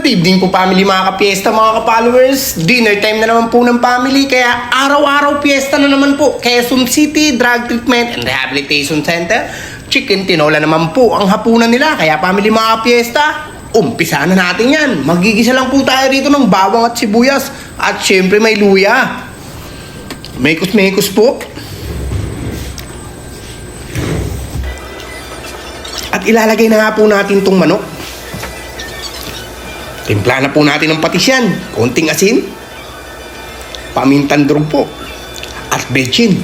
evening po family mga ka-fiesta, mga ka-followers. Dinner time na naman po ng family. Kaya araw-araw fiesta na naman po. Quezon City Drug Treatment and Rehabilitation Center. Chicken tinola naman po ang hapunan nila. Kaya family mga ka-fiesta, umpisa na natin yan. Magigisa lang po tayo rito ng bawang at sibuyas. At syempre may luya. Mekos-mekos po. At ilalagay na nga po natin tong manok. Timpla na po natin ng patis yan. Konting asin. Pamintang durog po. At bechin.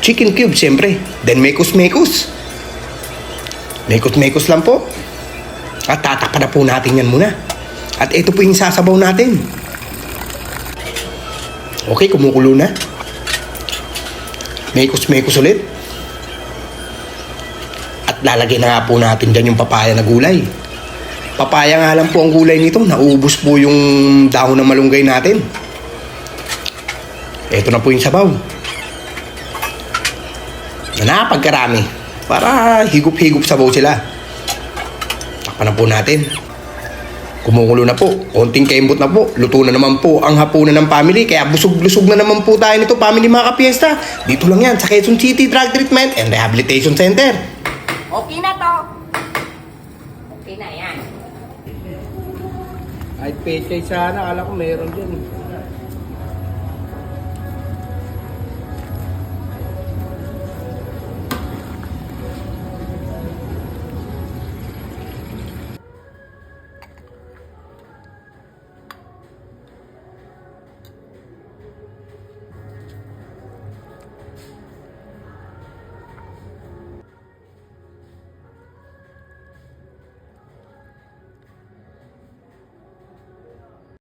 Chicken cube siyempre. Then mekos-mekos. Mekos-mekos lang po. At tatakpan na po natin yan muna. At ito po yung sasabaw natin. Okay, kumukulo na. Mekos-mekos ulit. At lalagay na nga po natin dyan yung papaya na gulay. Papaya nga lang po ang gulay nito. Naubos po yung dahon ng malunggay natin. Ito na po yung sabaw. Na pagkarami. Para higup-higup sabaw sila. Takpan na po natin. Kumukulo na po. Konting kembot na po. Luto na naman po ang hapunan ng family. Kaya busog-lusog na naman po tayo nito, family mga ka-fiesta. Dito lang yan sa Quezon City Drug Treatment and Rehabilitation Center. Okay na to. Okay na yan. Ay, pechay sana. Akala ko meron dyan.